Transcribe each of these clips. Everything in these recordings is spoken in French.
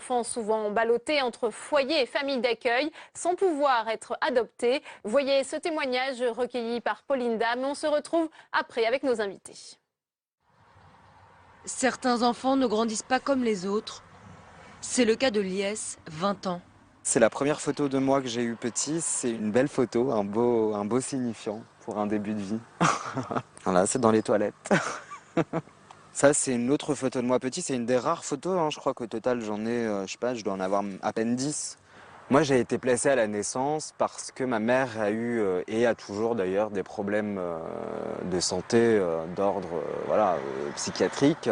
enfants souvent ballottés entre foyers et familles d'accueil sans pouvoir être adoptés. Voyez ce témoignage recueilli par Pauline Dame. On se retrouve après avec nos invités. Certains enfants ne grandissent pas comme les autres. C'est le cas de Lies, 20 ans. C'est la première photo de moi que j'ai eue petit. C'est une belle photo, un beau signifiant pour un début de vie. Voilà, c'est dans les toilettes. Ça, c'est une autre photo de moi petit. C'est une des rares photos, hein. Je crois qu'au total, j'en ai, je sais pas, je dois en avoir à peine 10. Moi, j'ai été placé à la naissance parce que ma mère a eu, et a toujours d'ailleurs, des problèmes de santé d'ordre psychiatrique.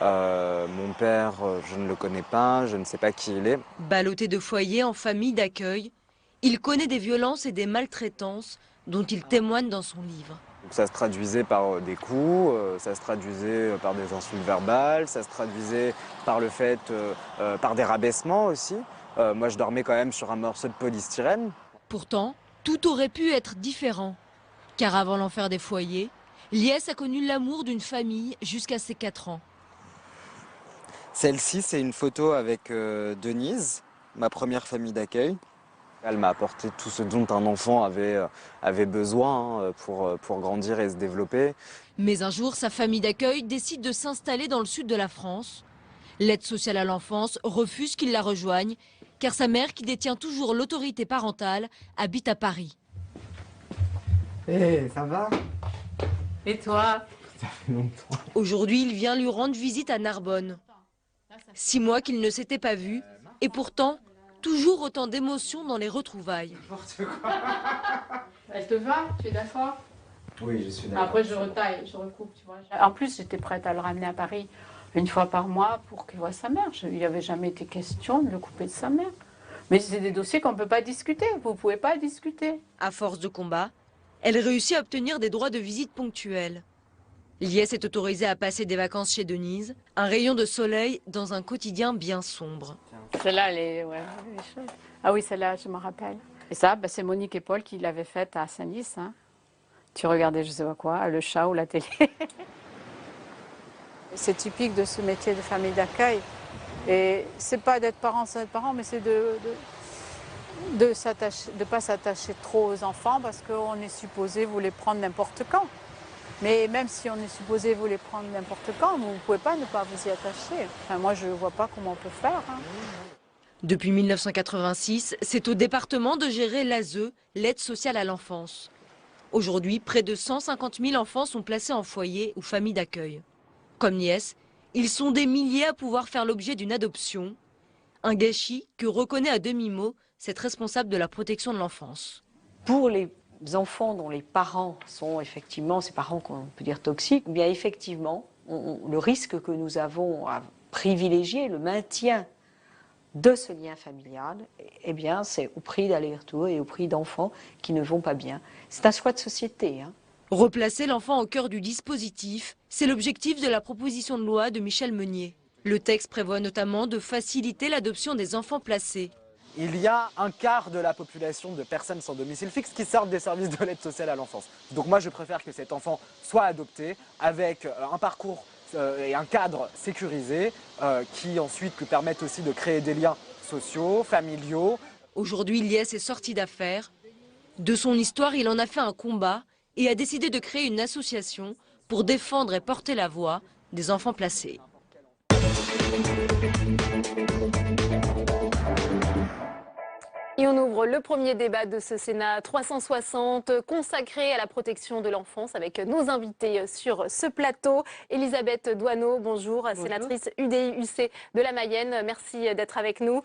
Mon père, je ne le connais pas, je ne sais pas qui il est. Ballotté de foyer en famille d'accueil, il connaît des violences et des maltraitances dont il témoigne dans son livre. Donc ça se traduisait par des coups, ça se traduisait par des insultes verbales, ça se traduisait par le fait, par des rabaissements aussi. Moi, je dormais quand même sur un morceau de polystyrène. Pourtant, tout aurait pu être différent. Car avant l'enfer des foyers, Lies a connu l'amour d'une famille jusqu'à ses 4 ans. Celle-ci, c'est une photo avec Denise, ma première famille d'accueil. Elle m'a apporté tout ce dont un enfant avait besoin, hein, pour grandir et se développer. Mais un jour, sa famille d'accueil décide de s'installer dans le sud de la France. L'aide sociale à l'enfance refuse qu'il la rejoigne, car sa mère, qui détient toujours l'autorité parentale, habite à Paris. Hé, ça va? Et toi? Ça fait longtemps. Aujourd'hui, il vient lui rendre visite à Narbonne. 6 mois qu'ils ne s'étaient pas vus, et pourtant, toujours autant d'émotions dans les retrouvailles. N'importe quoi. Elle te va? Tu es d'accord? Oui, je suis d'accord. Après, je retaille, je recoupe, tu vois. En plus, j'étais prête à le ramener à Paris une fois par mois pour qu'il voie sa mère. Il n'y avait jamais été question de le couper de sa mère. Mais c'est des dossiers qu'on ne peut pas discuter. Vous ne pouvez pas discuter. À force de combat, elle réussit à obtenir des droits de visite ponctuels. Lies est autorisée à passer des vacances chez Denise, un rayon de soleil dans un quotidien bien sombre. Celle-là, elle est... Ouais, ah oui, celle-là, je me rappelle. Et ça, bah, c'est Monique et Paul qui l'avaient faite à Saint-Nice. Hein. Tu regardais, je sais pas quoi, le chat ou la télé. C'est typique de ce métier de famille d'accueil. Et c'est pas d'être parent sans être parent, mais c'est de pas s'attacher trop aux enfants parce qu'on est supposé vous les prendre n'importe quand. Mais même si on est supposé vous les prendre n'importe quand, vous ne pouvez pas ne pas vous y attacher. Enfin, moi, je ne vois pas comment on peut faire. Hein. Depuis 1986, c'est au département de gérer l'ASE, l'aide sociale à l'enfance. Aujourd'hui, près de 150 000 enfants sont placés en foyer ou famille d'accueil. Comme Lies, ils sont des milliers à pouvoir faire l'objet d'une adoption. Un gâchis que reconnaît à demi-mot cette responsable de la protection de l'enfance. Pour les enfants dont les parents sont effectivement, ces parents qu'on peut dire toxiques, bien effectivement, le risque que nous avons à privilégier le maintien de ce lien familial, eh bien, c'est au prix d'aller-retour et au prix d'enfants qui ne vont pas bien. C'est un choix de société. Hein. Replacer l'enfant au cœur du dispositif, c'est l'objectif de la proposition de loi de Michel Meunier. Le texte prévoit notamment de faciliter l'adoption des enfants placés. Il y a un quart de la population de personnes sans domicile fixe qui sortent des services de l'aide sociale à l'enfance. Donc moi, je préfère que cet enfant soit adopté avec un parcours et un cadre sécurisé qui ensuite lui permettent aussi de créer des liens sociaux, familiaux. Aujourd'hui, Lies est sorti d'affaires. De son histoire, il en a fait un combat et a décidé de créer une association pour défendre et porter la voix des enfants placés. Et on ouvre le premier débat de ce Sénat 360 consacré à la protection de l'enfance avec nos invités sur ce plateau. Elisabeth Doineau, bonjour, sénatrice UDI-UC de la Mayenne. Merci d'être avec nous.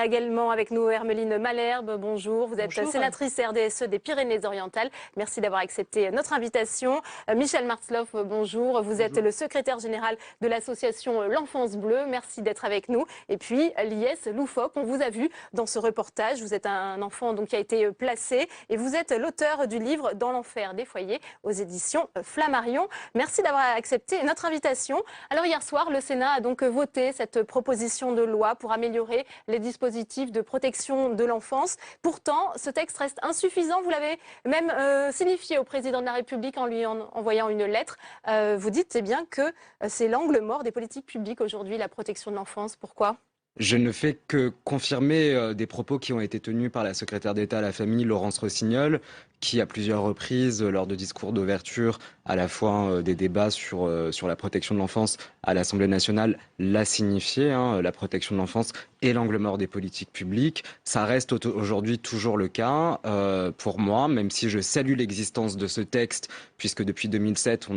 Également avec nous Hermeline Malherbe, bonjour. Vous êtes sénatrice RDSE des Pyrénées-Orientales. Merci d'avoir accepté notre invitation. Michel Martzloff, bonjour. Vous êtes le secrétaire général de l'association L'Enfance Bleue. Merci d'être avec nous. Et puis Lies Loufoque, on vous a vu dans ce reportage. Vous êtes un enfant donc, qui a été placé et vous êtes l'auteur du livre Dans l'enfer des foyers aux éditions Flammarion. Merci d'avoir accepté notre invitation. Alors hier soir, le Sénat a donc voté cette proposition de loi pour améliorer les dispositifs de protection de l'enfance. Pourtant, ce texte reste insuffisant. Vous l'avez même signifié au président de la République en lui envoyant une lettre. Vous dites bien que c'est l'angle mort des politiques publiques aujourd'hui, la protection de l'enfance. Pourquoi ? Je ne fais que confirmer des propos qui ont été tenus par la secrétaire d'État à la famille, Laurence Rossignol, qui à plusieurs reprises, lors de discours d'ouverture, à la fois des débats sur la protection de l'enfance à l'Assemblée nationale, l'a signifié, la protection de l'enfance est l'angle mort des politiques publiques. Ça reste aujourd'hui toujours le cas pour moi, même si je salue l'existence de ce texte, puisque depuis 2007, on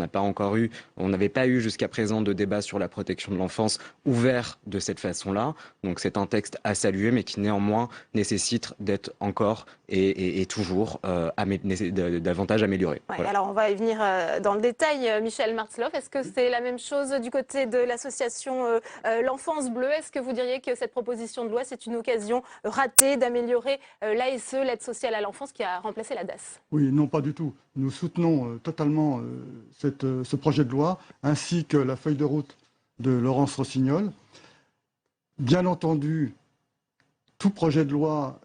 n'avait pas eu jusqu'à présent de débat sur la protection de l'enfance ouvert de cette façon-là. Donc c'est un texte à saluer, mais qui néanmoins nécessite d'être encore et toujours davantage amélioré. Ouais, Voilà. alors on va y venir dans le détail. Michel Martzloff, est-ce que c'est la même chose du côté de l'association L'Enfance Bleue? Est-ce que vous diriez que cette proposition de loi, c'est une occasion ratée d'améliorer l'ASE, l'aide sociale à l'enfance, qui a remplacé la DAS? Oui, non, pas du tout. Nous soutenons totalement ce projet de loi, ainsi que la feuille de route de Laurence Rossignol. Bien entendu, tout projet de loi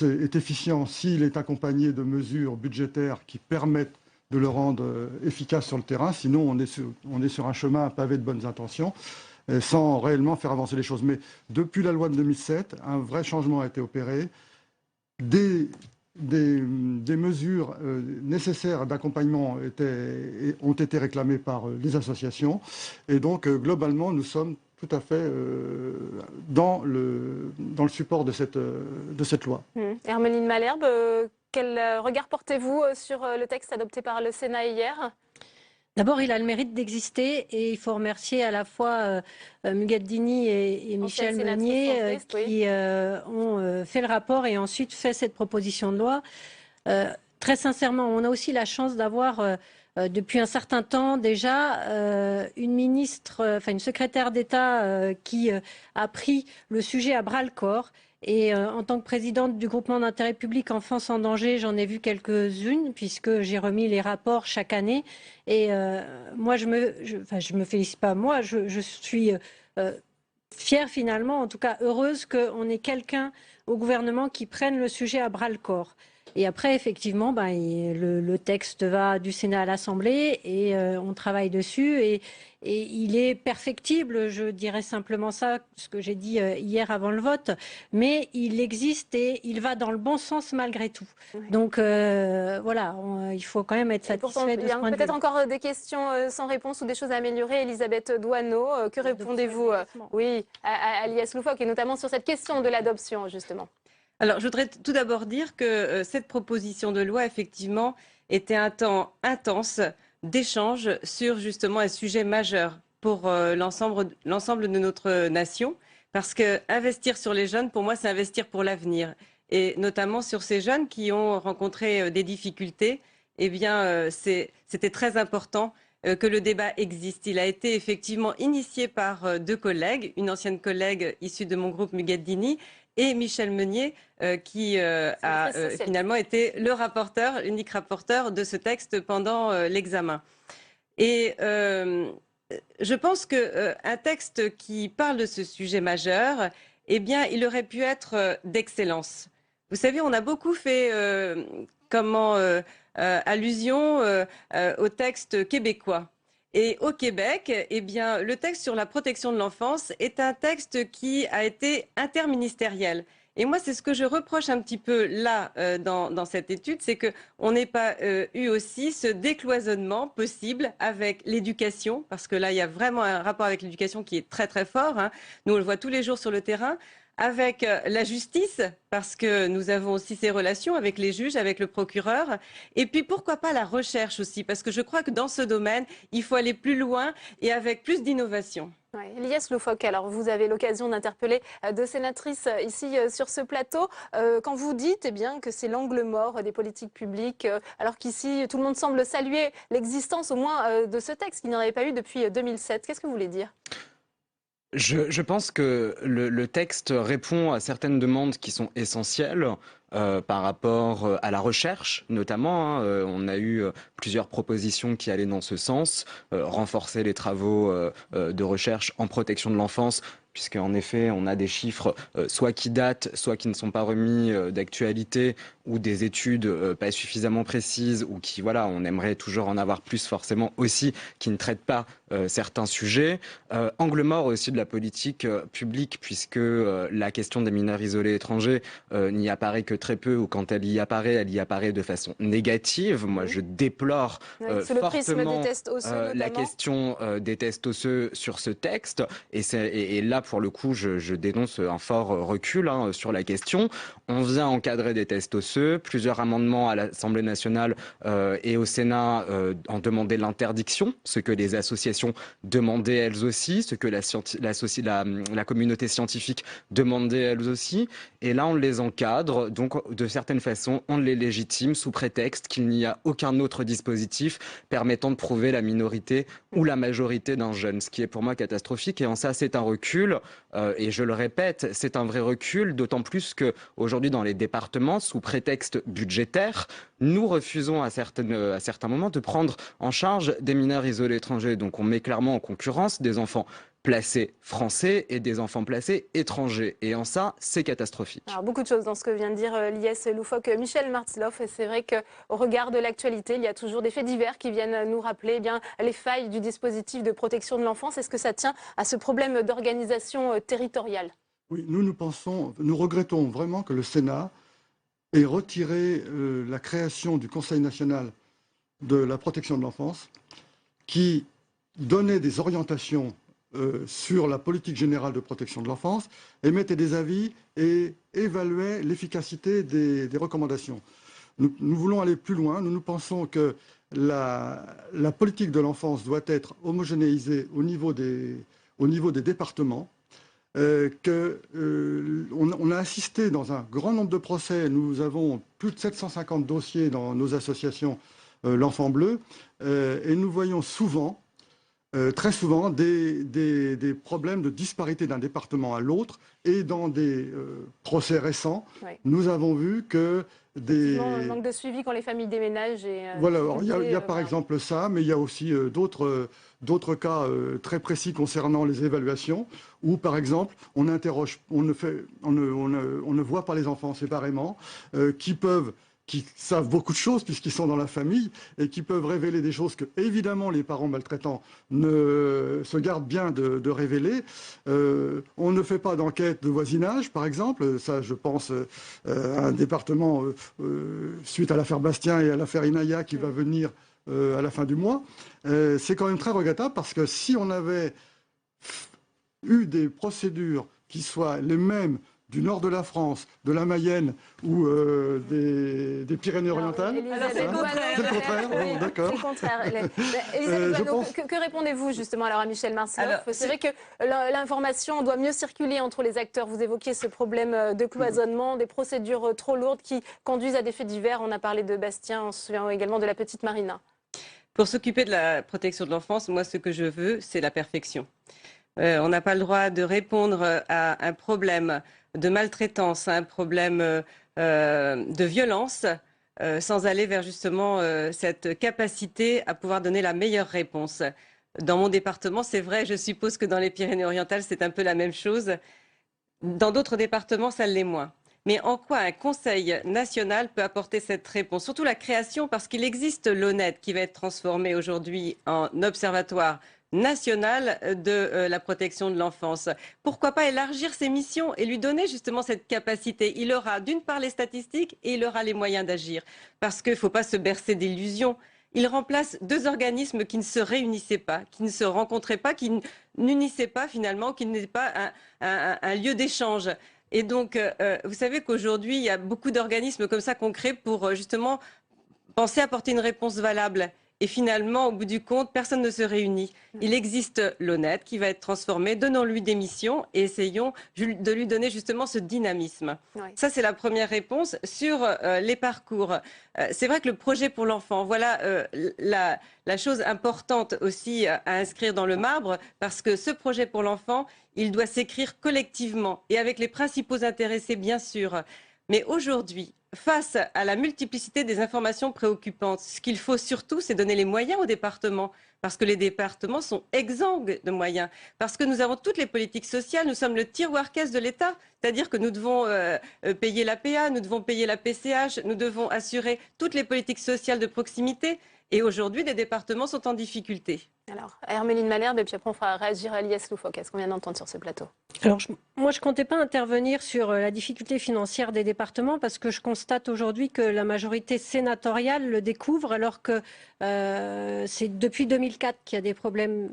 est efficient s'il est accompagné de mesures budgétaires qui permettent de le rendre efficace sur le terrain. Sinon, on est sur un chemin pavé de bonnes intentions, sans réellement faire avancer les choses. Mais depuis la loi de 2007, un vrai changement a été opéré. Des mesures nécessaires d'accompagnement ont été réclamées par les associations. Et donc, globalement, nous sommes tout à fait dans le support de cette loi. Hermeline Malherbe, quel regard portez-vous sur le texte adopté par le Sénat hier? D'abord, il a le mérite d'exister et il faut remercier à la fois Mugaddini et Michel Meunier qui ont fait le rapport et ensuite fait cette proposition de loi. Très sincèrement, on a aussi la chance d'avoir depuis un certain temps déjà une secrétaire d'État qui a pris le sujet à bras-le-corps. Et en tant que présidente du groupement d'intérêt public Enfance en danger, j'en ai vu quelques-unes puisque j'ai remis les rapports chaque année. Et moi, je me félicite pas. Moi, je suis fière finalement, en tout cas heureuse qu'on ait quelqu'un au gouvernement qui prenne le sujet à bras-le-corps. Et après, effectivement, le texte va du Sénat à l'Assemblée et on travaille dessus. Et il est perfectible, je dirais simplement ça, ce que j'ai dit hier avant le vote, mais il existe et il va dans le bon sens malgré tout. Oui. Donc voilà, il faut quand même être satisfait de ce point de vue. Peut-être encore des questions sans réponse ou des choses à améliorer. Elisabeth Doineau, que répondez-vous à Lies Loufoque et notamment sur cette question de l'adoption, justement? Alors, je voudrais tout d'abord dire que cette proposition de loi, effectivement, était un temps intense d'échange sur justement un sujet majeur pour l'ensemble de notre nation. Parce que investir sur les jeunes, pour moi, c'est investir pour l'avenir. Et notamment sur ces jeunes qui ont rencontré des difficultés, eh bien, c'était très important que le débat existe. Il a été effectivement initié par deux collègues, une ancienne collègue issue de mon groupe Mugaddini, et Michel Meunier, qui a finalement été l'unique rapporteur de ce texte pendant l'examen. Et je pense qu'un texte qui parle de ce sujet majeur, eh bien, il aurait pu être d'excellence. Vous savez, on a beaucoup fait allusion au texte québécois. Et au Québec, eh bien, le texte sur la protection de l'enfance est un texte qui a été interministériel. Et moi, c'est ce que je reproche un petit peu là, dans cette étude, c'est qu'on n'ait pas eu aussi ce décloisonnement possible avec l'éducation, parce que là, il y a vraiment un rapport avec l'éducation qui est très, très fort. Hein. Nous, on le voit tous les jours sur le terrain. Avec la justice, parce que nous avons aussi ces relations avec les juges, avec le procureur. Et puis, pourquoi pas la recherche aussi, parce que je crois que dans ce domaine, il faut aller plus loin et avec plus d'innovation. Ouais. Lies Loufoque, alors vous avez l'occasion d'interpeller deux sénatrices ici sur ce plateau. Quand vous dites que c'est l'angle mort des politiques publiques, alors qu'ici tout le monde semble saluer l'existence au moins de ce texte, qu'il n'y en avait pas eu depuis 2007, qu'est-ce que vous voulez dire ? Je pense que le texte répond à certaines demandes qui sont essentielles par rapport à la recherche, notamment. On a eu plusieurs propositions qui allaient dans ce sens, renforcer les travaux de recherche en protection de l'enfance, puisqu'en effet, on a des chiffres soit qui datent, soit qui ne sont pas remis d'actualité ou des études pas suffisamment précises ou qui, voilà, on aimerait toujours en avoir plus forcément aussi, qui ne traitent pas certains sujets. Angle mort aussi de la politique publique, puisque la question des mineurs isolés étrangers n'y apparaît que très peu, ou quand elle y apparaît de façon négative. Moi, je déplore fortement la question des tests osseux sur ce texte. Et là, pour le coup, je dénonce un fort recul sur la question. On vient encadrer des tests osseux. Plusieurs amendements à l'Assemblée nationale et au Sénat en demandaient l'interdiction, ce que les associations demandaient elles aussi, ce que la communauté scientifique demandait elles aussi. Et là, on les encadre. Donc, de certaines façons, on les légitime sous prétexte qu'il n'y a aucun autre dispositif permettant de prouver la minorité ou la majorité d'un jeune, ce qui est pour moi catastrophique. Et en ça, c'est un recul. Et je le répète, c'est un vrai recul, d'autant plus qu'aujourd'hui, dans les départements, sous prétexte budgétaire, nous refusons à certains moments de prendre en charge des mineurs isolés étrangers. Donc on met clairement en concurrence des enfants placés français et des enfants placés étrangers. Et en ça, c'est catastrophique. Alors, beaucoup de choses dans ce que vient de dire l'IS loufoque Michel Martzloff. Et c'est vrai qu'au regard de l'actualité, il y a toujours des faits divers qui viennent nous rappeler les failles du dispositif de protection de l'enfance. Est-ce que ça tient à ce problème d'organisation territoriale? Oui, nous regrettons vraiment que le Sénat ait retiré la création du Conseil national de la protection de l'enfance, qui donnait des orientations sur la politique générale de protection de l'enfance, émettait des avis et évaluait l'efficacité des recommandations. Nous voulons aller plus loin. Nous pensons que la politique de l'enfance doit être homogénéisée au niveau des départements. On a assisté dans un grand nombre de procès. Nous avons plus de 750 dossiers dans nos associations L'Enfant Bleu, et nous voyons souvent, très souvent, des problèmes de disparité d'un département à l'autre. Et dans des procès récents, nous avons vu que un manque de suivi quand les familles déménagent. Voilà, il y a par exemple ça, mais il y a aussi d'autres cas très précis concernant les évaluations, où par exemple on ne voit pas les enfants séparément, qui savent beaucoup de choses puisqu'ils sont dans la famille et qui peuvent révéler des choses que, évidemment, les parents maltraitants se gardent bien de révéler. On ne fait pas d'enquête de voisinage, par exemple. Ça, je pense à un département suite à l'affaire Bastien et à l'affaire Inaya qui va venir à la fin du mois. C'est quand même très regrettable parce que si on avait eu des procédures qui soient les mêmes du nord de la France, de la Mayenne ou des Pyrénées-Orientales. C'est le contraire. Bon, d'accord. C'est le contraire. Elisabeth, que répondez-vous justement alors à Michel Martzloff? C'est vrai que l'information doit mieux circuler entre les acteurs. Vous évoquiez ce problème de cloisonnement, des procédures trop lourdes qui conduisent à des faits divers. On a parlé de Bastien, on se souvient également de la petite Marina. Pour s'occuper de la protection de l'enfance, moi ce que je veux, c'est la perfection. On n'a pas le droit de répondre à un problème de maltraitance, à un problème de violence, sans aller vers justement cette capacité à pouvoir donner la meilleure réponse. Dans mon département, c'est vrai, je suppose que dans les Pyrénées-Orientales, c'est un peu la même chose. Dans d'autres départements, ça l'est moins. Mais en quoi un conseil national peut apporter cette réponse? Surtout la création, parce qu'il existe l'ONED qui va être transformé aujourd'hui en observatoire national de la protection de l'enfance. Pourquoi pas élargir ses missions et lui donner justement cette capacité? Il aura d'une part les statistiques et il aura les moyens d'agir. Parce qu'il ne faut pas se bercer d'illusions. Il remplace deux organismes qui ne se réunissaient pas, qui ne se rencontraient pas, qui n'unissaient pas finalement, qui n'étaient pas un lieu d'échange. Et donc, vous savez qu'aujourd'hui, il y a beaucoup d'organismes comme ça qu'on crée pour justement penser apporter une réponse valable. Et finalement, au bout du compte, personne ne se réunit. Il existe l'ONED qui va être transformé. Donnons-lui des missions et essayons de lui donner justement ce dynamisme. Oui. Ça, c'est la première réponse. Sur les parcours, c'est vrai que le projet pour l'enfant, voilà la chose importante aussi à inscrire dans le marbre, parce que ce projet pour l'enfant, il doit s'écrire collectivement et avec les principaux intéressés, bien sûr. Mais aujourd'hui, face à la multiplicité des informations préoccupantes, ce qu'il faut surtout, c'est donner les moyens aux départements parce que les départements sont exsangues de moyens, parce que nous avons toutes les politiques sociales, nous sommes le tiroir caisse de l'État, c'est-à-dire que nous devons payer l'APA, nous devons payer la PCH, nous devons assurer toutes les politiques sociales de proximité. Et aujourd'hui, des départements sont en difficulté. Alors, Herméline Malherbe, et puis après on fera réagir Liès Loufoque. Est-ce qu'on vient d'entendre sur ce plateau? Alors, moi, je ne comptais pas intervenir sur la difficulté financière des départements parce que je constate aujourd'hui que la majorité sénatoriale le découvre alors que c'est depuis 2004 qu'il y a des problèmes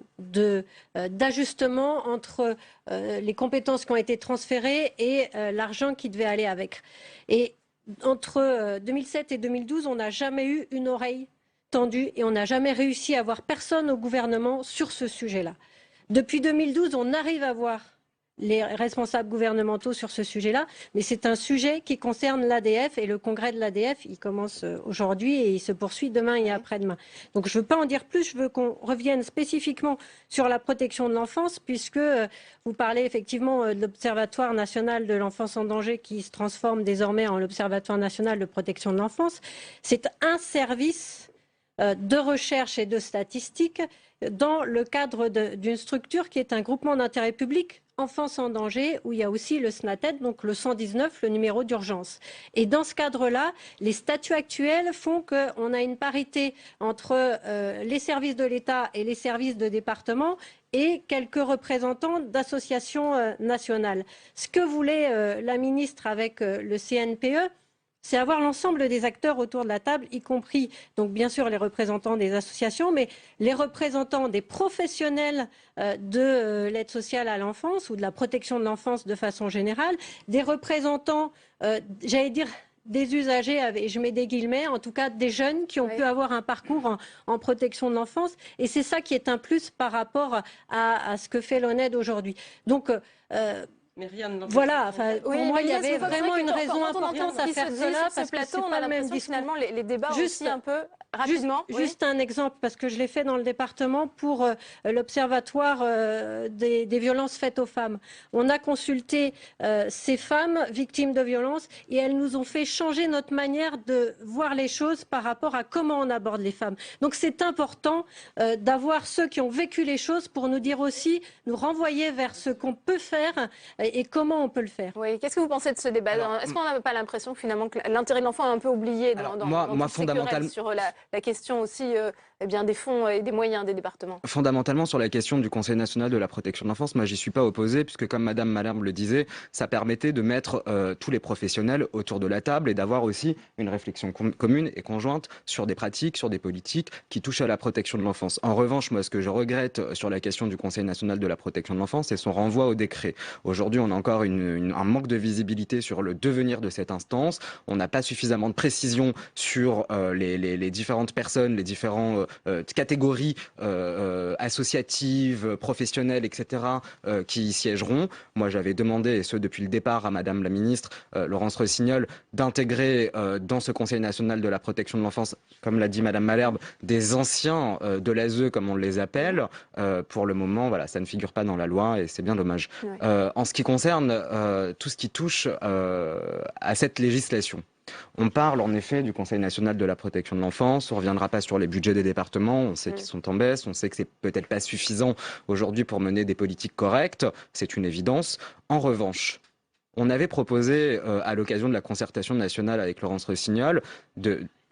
d'ajustement entre les compétences qui ont été transférées et l'argent qui devait aller avec. Et entre 2007 et 2012, on n'a jamais eu une oreille tendue et on n'a jamais réussi à avoir personne au gouvernement sur ce sujet-là. Depuis 2012, on arrive à voir les responsables gouvernementaux sur ce sujet-là, mais c'est un sujet qui concerne l'ADF et le congrès de l'ADF, il commence aujourd'hui et il se poursuit demain et après-demain. Donc je ne veux pas en dire plus, je veux qu'on revienne spécifiquement sur la protection de l'enfance, puisque vous parlez effectivement de l'Observatoire national de l'enfance en danger qui se transforme désormais en l'Observatoire national de protection de l'enfance. C'est un service de recherche et de statistiques dans le cadre d'une structure qui est un groupement d'intérêt public, Enfance en danger, où il y a aussi le SNATED, donc le 119, le numéro d'urgence. Et dans ce cadre-là, les statuts actuels font qu'on a une parité entre les services de l'État et les services de département et quelques représentants d'associations nationales. Ce que voulait la ministre avec le CNPE, c'est avoir l'ensemble des acteurs autour de la table, y compris, donc bien sûr, les représentants des associations, mais les représentants des professionnels de l'aide sociale à l'enfance ou de la protection de l'enfance de façon générale, des représentants, j'allais dire, des usagers, et je mets des guillemets, en tout cas des jeunes qui ont pu avoir un parcours en protection de l'enfance. Et c'est ça qui est un plus par rapport à ce que fait l'ONED aujourd'hui. Donc, mais rien ne voilà, enfin, pour moi, il y avait vraiment une raison importante à faire cela, parce que c'est pas le même discours. Finalement, les débats aussi un peu rapidement. Juste un exemple, parce que je l'ai fait dans le département pour l'Observatoire des violences faites aux femmes. On a consulté ces femmes victimes de violences et elles nous ont fait changer notre manière de voir les choses par rapport à comment on aborde les femmes. Donc c'est important d'avoir ceux qui ont vécu les choses pour nous dire aussi, nous renvoyer vers ce qu'on peut faire et comment on peut le faire. Oui, qu'est-ce que vous pensez de ce débat? Est-ce qu'on n'a pas l'impression finalement que l'intérêt de l'enfant est un peu oublié dans fondamentalement sur la question aussi eh bien, des fonds et des moyens des départements? Fondamentalement, sur la question du Conseil national de la protection de l'enfance, moi j'y suis pas opposé, puisque comme Madame Malherbe le disait, ça permettait de mettre tous les professionnels autour de la table et d'avoir aussi une réflexion commune et conjointe sur des pratiques, sur des politiques qui touchent à la protection de l'enfance. En revanche, moi ce que je regrette sur la question du Conseil national de la protection de l'enfance, c'est son renvoi au décret. Aujourd'hui, on a encore un manque de visibilité sur le devenir de cette instance. On n'a pas suffisamment de précision sur les différentes personnes, les différentes catégories associatives, professionnelles, etc., qui y siégeront. Moi, j'avais demandé, et ce depuis le départ, à Madame la ministre Laurence Rossignol, d'intégrer dans ce Conseil national de la protection de l'enfance, comme l'a dit Madame Malherbe, des anciens de l'ASE, comme on les appelle. Pour le moment, voilà, ça ne figure pas dans la loi et c'est bien dommage. Ouais. En ce qui concerne tout ce qui touche à cette législation, on parle en effet du Conseil national de la protection de l'enfance, on ne reviendra pas sur les budgets des départements, on sait qu'ils sont en baisse, on sait que c'est peut-être pas suffisant aujourd'hui pour mener des politiques correctes, c'est une évidence. En revanche, on avait proposé à l'occasion de la concertation nationale avec Laurence Rossignol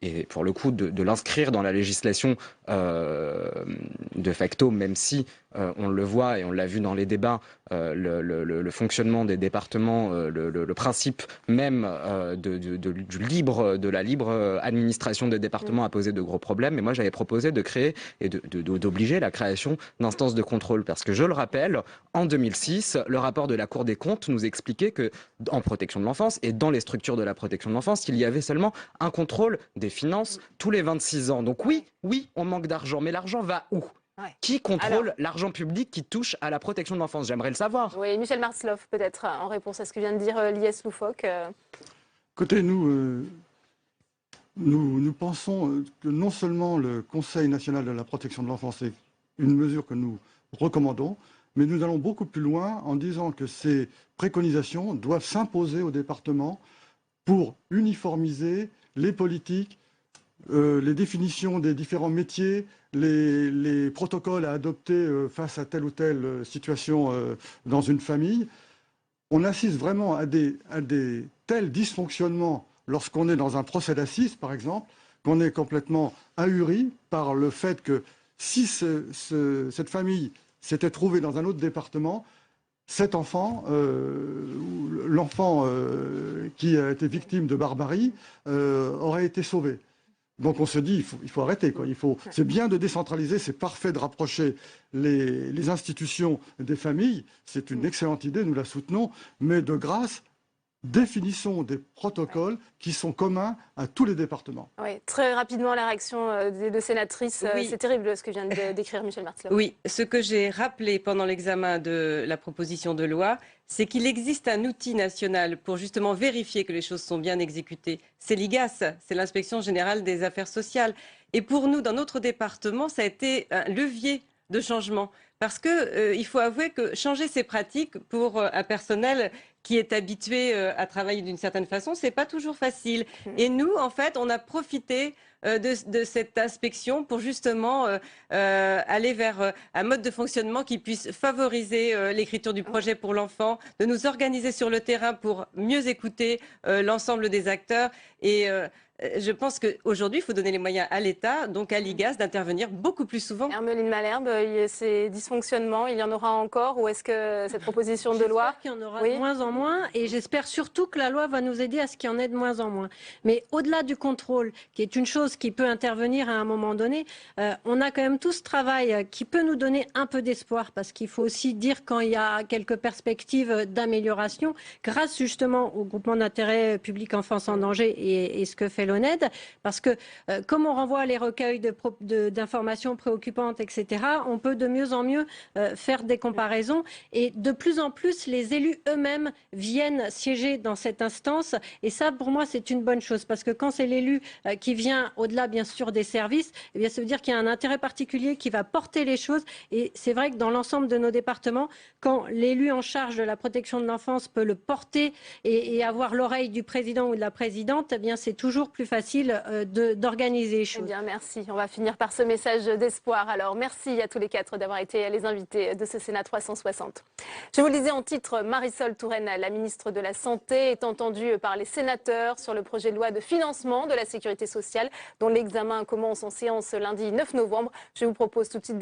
et pour le coup de l'inscrire dans la législation de facto, même si on le voit et on l'a vu dans les débats, le fonctionnement des départements, le principe même de la libre administration des départements a posé de gros problèmes. Mais moi, j'avais proposé de créer et d'obliger la création d'instances de contrôle. Parce que je le rappelle, en 2006, le rapport de la Cour des comptes nous expliquait que en protection de l'enfance et dans les structures de la protection de l'enfance, il y avait seulement un contrôle des finances tous les 26 ans. Donc oui, on manque d'argent, mais l'argent va où ? Ouais. Qui contrôle l'argent public qui touche à la protection de l'enfance? J'aimerais le savoir. Oui, Michel Martzloff, peut-être, en réponse à ce que vient de dire Liès Loufoque. Côté nous pensons que non seulement le Conseil national de la protection de l'enfance est une mesure que nous recommandons, mais nous allons beaucoup plus loin en disant que ces préconisations doivent s'imposer au département pour uniformiser les politiques les définitions des différents métiers, les protocoles à adopter face à telle ou telle situation dans une famille. On assiste vraiment à des tels dysfonctionnements lorsqu'on est dans un procès d'assises, par exemple, qu'on est complètement ahuri par le fait que si cette famille s'était trouvée dans un autre département, cet enfant, l'enfant qui a été victime de barbarie, aurait été sauvé. Donc on se dit, il faut arrêter, quoi. C'est bien de décentraliser, c'est parfait de rapprocher les institutions des familles. C'est une excellente idée, nous la soutenons, mais de grâce, définissons des protocoles qui sont communs à tous les départements. Oui, très rapidement la réaction des deux sénatrices. Oui. C'est terrible ce que vient de décrire Michel Martineau. Oui, ce que j'ai rappelé pendant l'examen de la proposition de loi, c'est qu'il existe un outil national pour justement vérifier que les choses sont bien exécutées. C'est l'IGAS, c'est l'Inspection générale des affaires sociales. Et pour nous, dans notre département, ça a été un levier de changement. Parce qu'il faut avouer que changer ces pratiques pour un personnel qui est habitué à travailler d'une certaine façon, c'est pas toujours facile. Et nous, en fait, on a profité de cette inspection pour justement aller vers un mode de fonctionnement qui puisse favoriser l'écriture du projet pour l'enfant, de nous organiser sur le terrain pour mieux écouter l'ensemble des acteurs. Et je pense qu'aujourd'hui, il faut donner les moyens à l'État, donc à l'IGAS, d'intervenir beaucoup plus souvent. Hermeline Malherbe, ces dysfonctionnements, il y en aura encore, ou est-ce que cette proposition de loi... J'espère qu'il y en aura de moins en moins, et j'espère surtout que la loi va nous aider à ce qu'il y en ait de moins en moins. Mais au-delà du contrôle, qui est une chose qui peut intervenir à un moment donné, on a quand même tout ce travail qui peut nous donner un peu d'espoir, parce qu'il faut aussi dire quand il y a quelques perspectives d'amélioration, grâce justement au groupement d'intérêt public Enfance en danger et ce que fait l'ONED, parce que comme on renvoie les recueils d'informations préoccupantes, etc., on peut de mieux en mieux faire des comparaisons, et de plus en plus les élus eux-mêmes viennent siéger dans cette instance, et ça pour moi c'est une bonne chose, parce que quand c'est l'élu qui vient au-delà bien sûr des services, eh bien, ça veut dire qu'il y a un intérêt particulier qui va porter les choses, et c'est vrai que dans l'ensemble de nos départements, quand l'élu en charge de la protection de l'enfance peut le porter et avoir l'oreille du président ou de la présidente, eh bien c'est toujours plus facile d'organiser les choses. Eh bien, merci. On va finir par ce message d'espoir. Alors, merci à tous les quatre d'avoir été les invités de ce Sénat 360. Je vous le disais en titre, Marisol Touraine, la ministre de la Santé, est entendue par les sénateurs sur le projet de loi de financement de la sécurité sociale, dont l'examen commence en séance lundi 9 novembre. Je vous propose tout de suite